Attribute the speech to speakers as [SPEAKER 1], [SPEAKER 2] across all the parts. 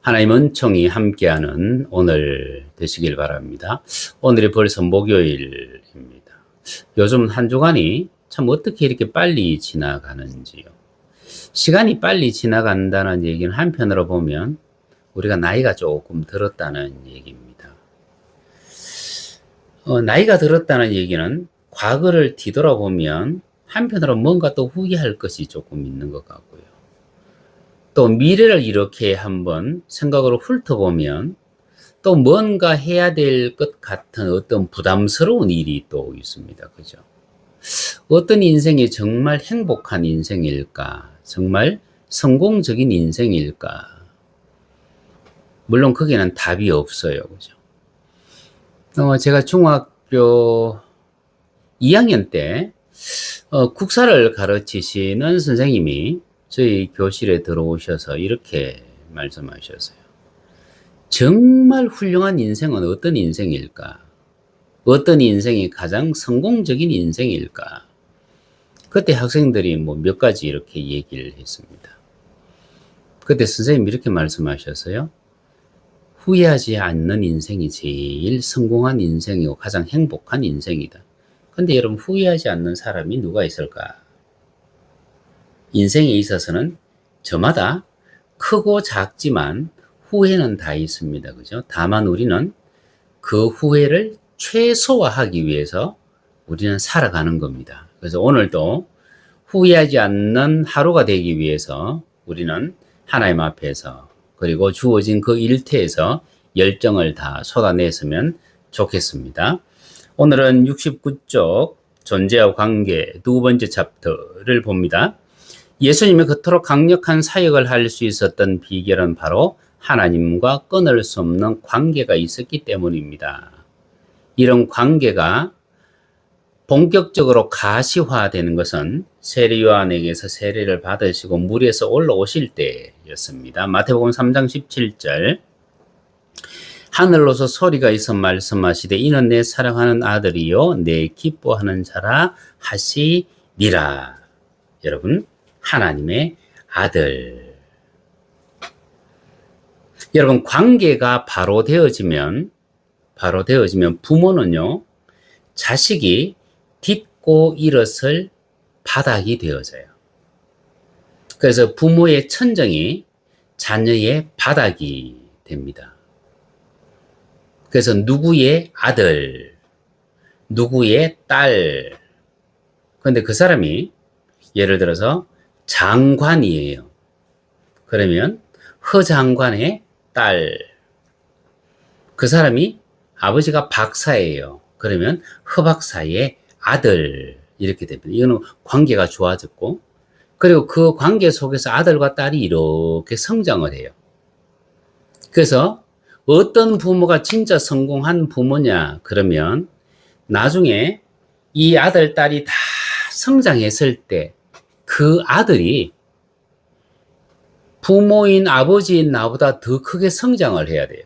[SPEAKER 1] 하나님 은총이 함께하는 오늘 되시길 바랍니다. 오늘이 벌써 목요일입니다. 요즘 한 주간이 참 어떻게 이렇게 빨리 지나가는지요. 시간이 빨리 지나간다는 얘기는 한편으로 보면 우리가 나이가 조금 들었다는 얘기입니다. 나이가 들었다는 얘기는 과거를 뒤돌아보면 한편으로 뭔가 또 후회할 것이 조금 있는 것 같고요. 또 미래를 이렇게 한번 생각으로 훑어보면 또 뭔가 해야 될 것 같은 어떤 부담스러운 일이 또 있습니다. 그죠? 어떤 인생이 정말 행복한 인생일까? 정말 성공적인 인생일까? 물론 거기는 답이 없어요. 그죠? 제가 중학교 2학년 때 국사를 가르치시는 선생님이 저희 교실에 들어오셔서 이렇게 말씀하셨어요. 정말 훌륭한 인생은 어떤 인생일까? 어떤 인생이 가장 성공적인 인생일까? 그때 학생들이 몇 가지 이렇게 얘기를 했습니다. 그때 선생님이 이렇게 말씀하셨어요. 후회하지 않는 인생이 제일 성공한 인생이고 가장 행복한 인생이다. 근데 여러분, 후회하지 않는 사람이 누가 있을까? 인생에 있어서는 저마다 크고 작지만 후회는 다 있습니다. 그죠? 다만 우리는 그 후회를 최소화하기 위해서 우리는 살아가는 겁니다. 그래서 오늘도 후회하지 않는 하루가 되기 위해서 우리는 하나님 앞에서 그리고 주어진 그 일터에서 열정을 다 쏟아냈으면 좋겠습니다. 오늘은 69쪽 존재와 관계 두 번째 챕터를 봅니다. 예수님이 그토록 강력한 사역을 할 수 있었던 비결은 바로 하나님과 끊을 수 없는 관계가 있었기 때문입니다. 이런 관계가 본격적으로 가시화되는 것은 세례요한에게서 세례를 받으시고 물에서 올라오실 때였습니다. 마태복음 3장 17절 하늘로서 소리가 있어 말씀하시되 이는 내 사랑하는 아들이요 내 기뻐하는 자라 하시니라. 여러분, 하나님의 아들. 여러분, 관계가 바로 되어지면 부모는요, 자식이 딛고 일어설 바닥이 되어져요. 그래서 부모의 천정이 자녀의 바닥이 됩니다. 그래서 누구의 아들, 누구의 딸. 그런데 그 사람이 예를 들어서 장관이에요. 그러면 허 장관의 딸. 그 사람이 아버지가 박사예요. 그러면 허 박사의 아들. 이렇게 됩니다. 이거는 관계가 좋아졌고, 그리고 그 관계 속에서 아들과 딸이 이렇게 성장을 해요. 그래서 어떤 부모가 진짜 성공한 부모냐? 그러면 나중에 이 아들, 딸이 다 성장했을 때 그 아들이 부모인 아버지인 나보다 더 크게 성장을 해야 돼요.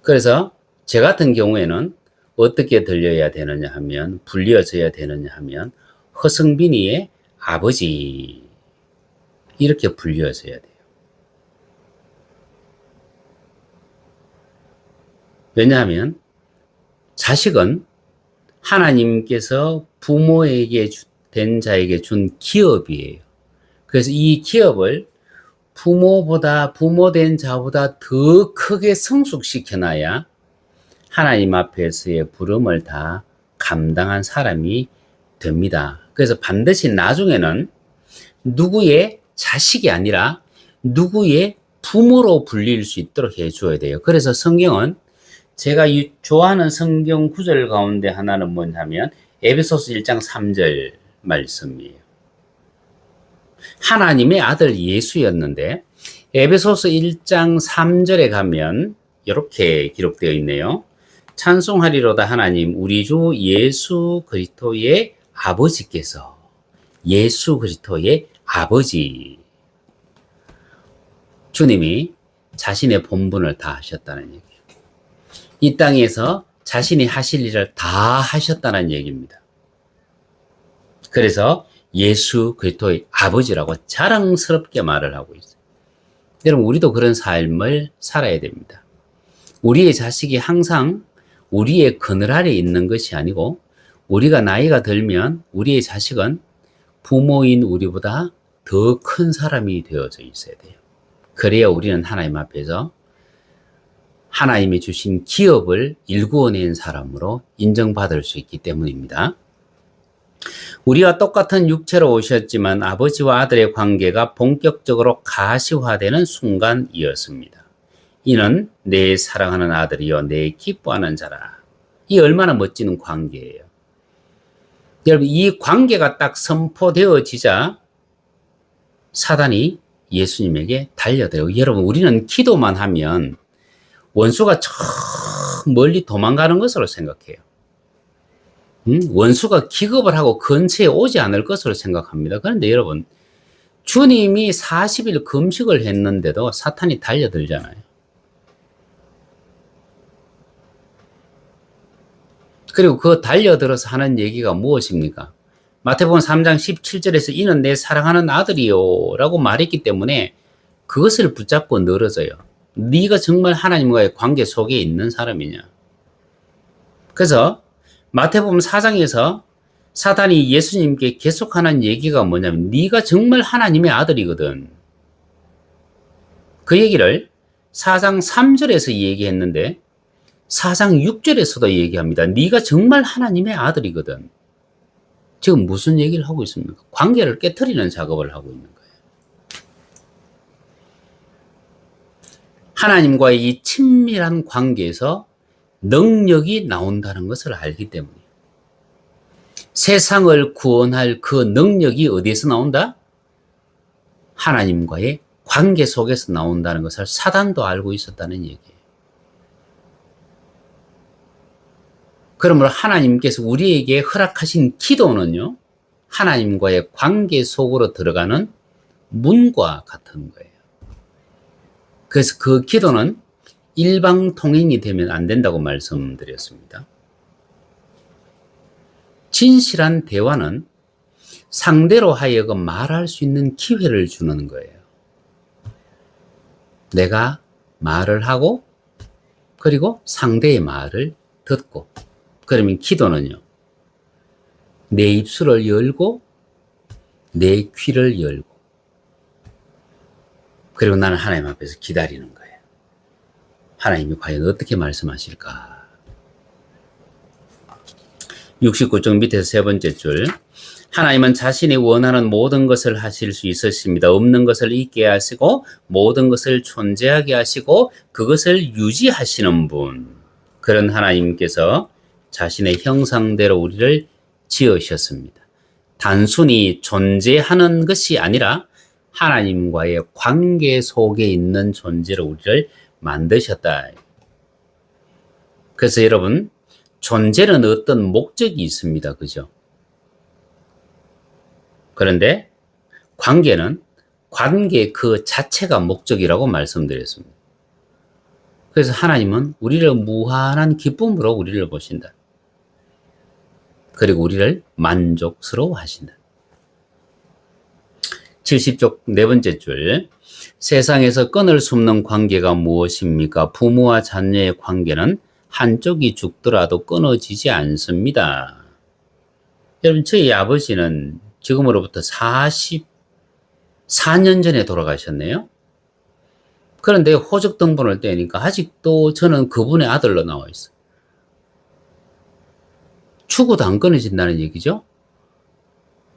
[SPEAKER 1] 그래서 제 같은 경우에는 어떻게 들려야 되느냐 하면, 불려져야 되느냐 하면 허성빈이의 아버지 이렇게 불려져야 돼요. 왜냐하면 자식은 하나님께서 부모에게 된 자에게 준 기업이에요. 그래서 이 기업을 부모된 자보다 더 크게 성숙시켜놔야 하나님 앞에서의 부름을 다 감당한 사람이 됩니다. 그래서 반드시 나중에는 누구의 자식이 아니라 누구의 부모로 불릴 수 있도록 해줘야 돼요. 그래서 성경은 제가 좋아하는 성경 구절 가운데 하나는 뭐냐면 에베소서 1장 3절 말씀이에요. 하나님의 아들 예수였는데 에베소서 1장 3절에 가면 이렇게 기록되어 있네요. 찬송하리로다 하나님 우리 주 예수 그리스도의 아버지께서. 예수 그리스도의 아버지. 주님이 자신의 본분을 다 하셨다는 얘기예요. 이 땅에서 자신이 하실 일을 다 하셨다는 얘기입니다. 그래서 예수 그리스도의 아버지라고 자랑스럽게 말을 하고 있어요. 여러분, 우리도 그런 삶을 살아야 됩니다. 우리의 자식이 항상 우리의 그늘 아래 있는 것이 아니고, 우리가 나이가 들면 우리의 자식은 부모인 우리보다 더 큰 사람이 되어져 있어야 돼요. 그래야 우리는 하나님 앞에서 하나님이 주신 기업을 일구어낸 사람으로 인정받을 수 있기 때문입니다. 우리와 똑같은 육체로 오셨지만 아버지와 아들의 관계가 본격적으로 가시화되는 순간이었습니다. 이는 내 사랑하는 아들이요 내 기뻐하는 자라. 이 얼마나 멋진 관계예요. 여러분, 이 관계가 딱 선포되어지자 사단이 예수님에게 달려들어요. 여러분, 우리는 기도만 하면 원수가 저 멀리 도망가는 것으로 생각해요. 원수가 기겁을 하고 근처에 오지 않을 것으로 생각합니다. 그런데 여러분, 주님이 40일 금식을 했는데도 사탄이 달려들잖아요. 그리고 그 달려들어서 하는 얘기가 무엇입니까? 마태복음 3장 17절에서 이는 내 사랑하는 아들이요 라고 말했기 때문에 그것을 붙잡고 늘어져요. 네가 정말 하나님과의 관계 속에 있는 사람이냐. 그래서 마태복음 4장에서 사탄이 예수님께 계속하는 얘기가 뭐냐면 네가 정말 하나님의 아들이거든. 그 얘기를 4장 3절에서 얘기했는데 4장 6절에서도 얘기합니다. 네가 정말 하나님의 아들이거든. 지금 무슨 얘기를 하고 있습니까? 관계를 깨트리는 작업을 하고 있는 거예요. 하나님과의 이 친밀한 관계에서 능력이 나온다는 것을 알기 때문에 세상을 구원할 그 능력이 어디에서 나온다? 하나님과의 관계 속에서 나온다는 것을 사단도 알고 있었다는 얘기예요. 그러므로 하나님께서 우리에게 허락하신 기도는요, 하나님과의 관계 속으로 들어가는 문과 같은 거예요. 그래서 그 기도는 일방통행이 되면 안 된다고 말씀드렸습니다. 진실한 대화는 상대로 하여금 말할 수 있는 기회를 주는 거예요. 내가 말을 하고 그리고 상대의 말을 듣고, 그러면 기도는요, 내 입술을 열고 내 귀를 열고 그리고 나는 하나님 앞에서 기다리는 거예요. 하나님이 과연 어떻게 말씀하실까? 69쪽 밑에서 세 번째 줄, 하나님은 자신이 원하는 모든 것을 하실 수 있으십니다. 없는 것을 있게 하시고 모든 것을 존재하게 하시고 그것을 유지하시는 분. 그런 하나님께서 자신의 형상대로 우리를 지으셨습니다. 단순히 존재하는 것이 아니라 하나님과의 관계 속에 있는 존재로 우리를 만드셨다. 그래서 여러분, 존재는 어떤 목적이 있습니다. 그죠? 그런데 관계는 관계 그 자체가 목적이라고 말씀드렸습니다. 그래서 하나님은 우리를 무한한 기쁨으로 우리를 보신다. 그리고 우리를 만족스러워 하신다. 70쪽 네 번째 줄, 세상에서 끊을 수 없는 관계가 무엇입니까? 부모와 자녀의 관계는 한쪽이 죽더라도 끊어지지 않습니다. 여러분, 저희 아버지는 지금으로부터 44년 전에 돌아가셨네요. 그런데 호적 등본을 떼니까 아직도 저는 그분의 아들로 나와 있어요. 죽어도 안 끊어진다는 얘기죠.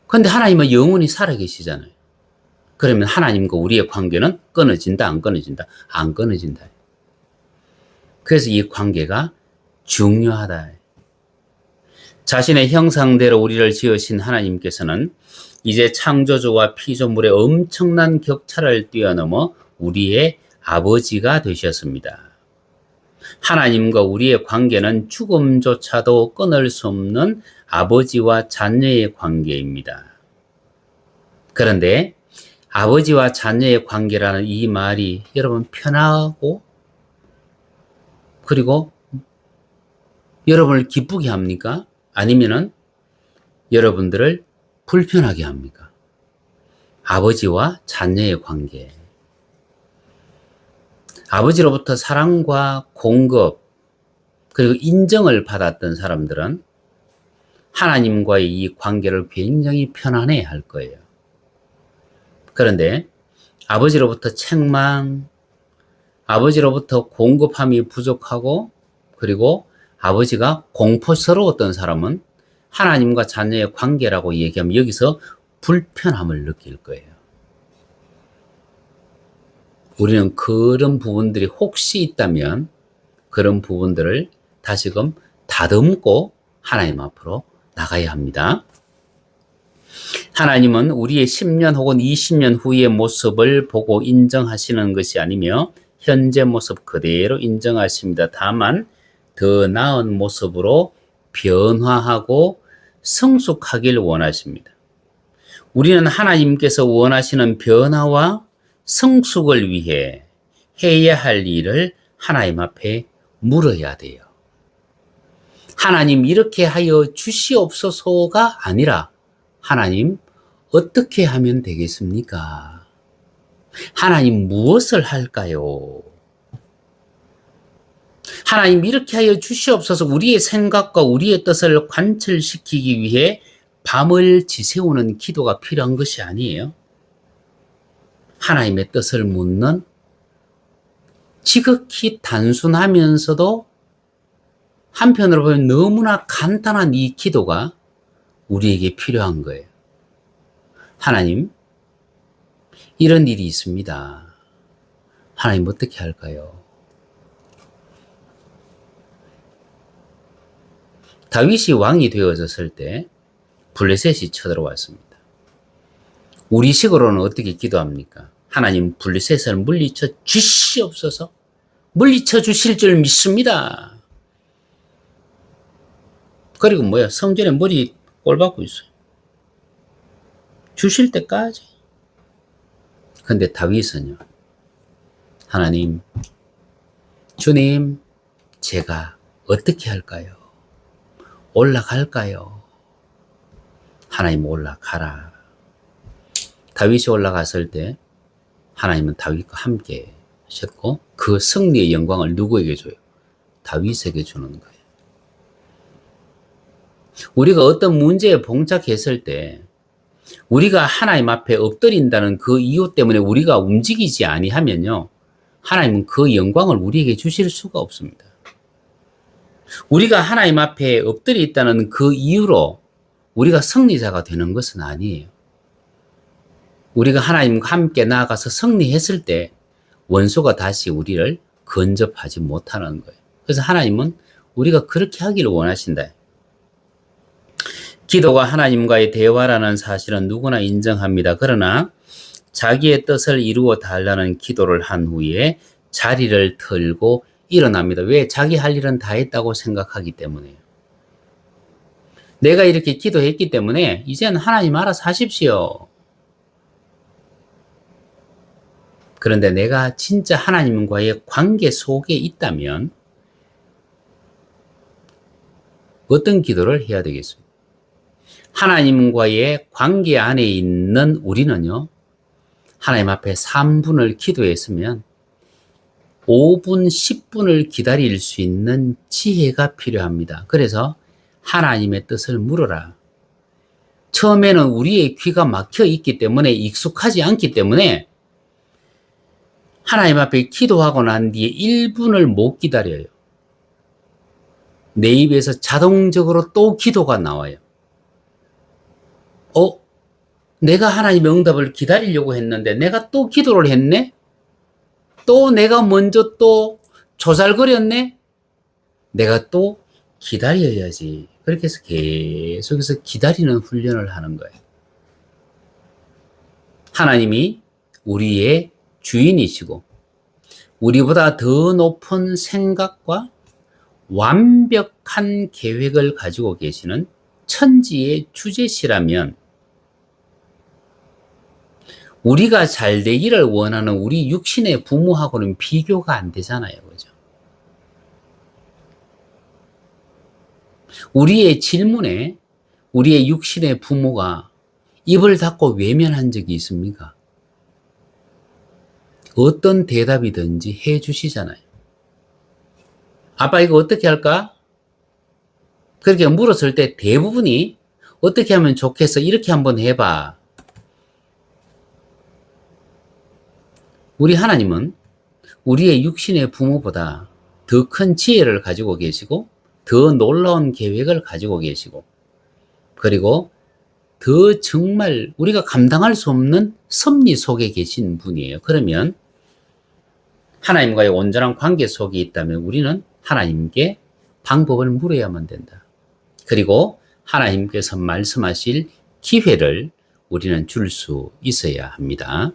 [SPEAKER 1] 그런데 하나님은 영원히 살아계시잖아요. 그러면 하나님과 우리의 관계는 끊어진다, 안 끊어진다? 안 끊어진다. 그래서 이 관계가 중요하다. 자신의 형상대로 우리를 지으신 하나님께서는 이제 창조주와 피조물의 엄청난 격차를 뛰어넘어 우리의 아버지가 되셨습니다. 하나님과 우리의 관계는 죽음조차도 끊을 수 없는 아버지와 자녀의 관계입니다. 그런데 아버지와 자녀의 관계라는 이 말이 여러분 편하고 그리고 여러분을 기쁘게 합니까? 아니면은 여러분들을 불편하게 합니까? 아버지와 자녀의 관계. 아버지로부터 사랑과 공급, 그리고 인정을 받았던 사람들은 하나님과의 이 관계를 굉장히 편안해 할 거예요. 그런데 아버지로부터 책망, 아버지로부터 공급함이 부족하고, 그리고 아버지가 공포스러웠던 사람은 하나님과 자녀의 관계라고 얘기하면 여기서 불편함을 느낄 거예요. 우리는 그런 부분들이 혹시 있다면 그런 부분들을 다시금 다듬고 하나님 앞으로 나가야 합니다. 하나님은 우리의 10년 혹은 20년 후의 모습을 보고 인정하시는 것이 아니며 현재 모습 그대로 인정하십니다. 다만 더 나은 모습으로 변화하고 성숙하길 원하십니다. 우리는 하나님께서 원하시는 변화와 성숙을 위해 해야 할 일을 하나님 앞에 물어야 돼요. 하나님 이렇게 하여 주시옵소서가 아니라 하나님 어떻게 하면 되겠습니까? 하나님 무엇을 할까요? 하나님 이렇게 하여 주시옵소서. 우리의 생각과 우리의 뜻을 관철시키기 위해 밤을 지새우는 기도가 필요한 것이 아니에요. 하나님의 뜻을 묻는 지극히 단순하면서도 한편으로 보면 너무나 간단한 이 기도가 우리에게 필요한 거예요. 하나님, 이런 일이 있습니다. 하나님 어떻게 할까요? 다윗이 왕이 되어졌을 때 블레셋이 쳐들어왔습니다. 우리식으로는 어떻게 기도합니까? 하나님 블레셋을 물리쳐 주시옵소서. 물리쳐 주실 줄 믿습니다. 그리고 뭐야? 성전에 머리 꼴박고 있어요. 주실 때까지. 근데 다윗은요, 하나님, 주님, 제가 어떻게 할까요? 올라갈까요? 하나님 올라가라. 다윗이 올라갔을 때 하나님은 다윗과 함께 하셨고 그 승리의 영광을 누구에게 줘요? 다윗에게 주는 거예요. 우리가 어떤 문제에 봉착했을 때 우리가 하나님 앞에 엎드린다는 그 이유 때문에 우리가 움직이지 아니하면요, 하나님은 그 영광을 우리에게 주실 수가 없습니다. 우리가 하나님 앞에 엎드려 있다는 그 이유로 우리가 승리자가 되는 것은 아니에요. 우리가 하나님과 함께 나아가서 승리했을 때 원수가 다시 우리를 근접하지 못하는 거예요. 그래서 하나님은 우리가 그렇게 하기를 원하신다. 기도가 하나님과의 대화라는 사실은 누구나 인정합니다. 그러나 자기의 뜻을 이루어 달라는 기도를 한 후에 자리를 털고 일어납니다. 왜? 자기 할 일은 다 했다고 생각하기 때문에요. 내가 이렇게 기도했기 때문에 이제는 하나님 알아서 하십시오. 그런데 내가 진짜 하나님과의 관계 속에 있다면 어떤 기도를 해야 되겠습니까? 하나님과의 관계 안에 있는 우리는요, 하나님 앞에 3분을 기도했으면 5분, 10분을 기다릴 수 있는 지혜가 필요합니다. 그래서 하나님의 뜻을 물어라. 처음에는 우리의 귀가 막혀 있기 때문에, 익숙하지 않기 때문에 하나님 앞에 기도하고 난 뒤에 1분을 못 기다려요. 내 입에서 자동적으로 또 기도가 나와요. 내가 하나님의 응답을 기다리려고 했는데 내가 또 기도를 했네? 또 내가 먼저 또 조잘거렸네? 내가 또 기다려야지. 그렇게 해서 계속해서 기다리는 훈련을 하는 거예요. 하나님이 우리의 주인이시고 우리보다 더 높은 생각과 완벽한 계획을 가지고 계시는 천지의 주제시라면 우리가 잘 되기를 원하는 우리 육신의 부모하고는 비교가 안 되잖아요. 그죠? 우리의 질문에 우리의 육신의 부모가 입을 닫고 외면한 적이 있습니까? 어떤 대답이든지 해 주시잖아요. 아빠 이거 어떻게 할까? 그렇게 물었을 때 대부분이 어떻게 하면 좋겠어? 이렇게 한번 해봐. 우리 하나님은 우리의 육신의 부모보다 더 큰 지혜를 가지고 계시고 더 놀라운 계획을 가지고 계시고 그리고 더 정말 우리가 감당할 수 없는 섭리 속에 계신 분이에요. 그러면 하나님과의 온전한 관계 속에 있다면 우리는 하나님께 방법을 물어야만 된다. 그리고 하나님께서 말씀하실 기회를 우리는 줄 수 있어야 합니다.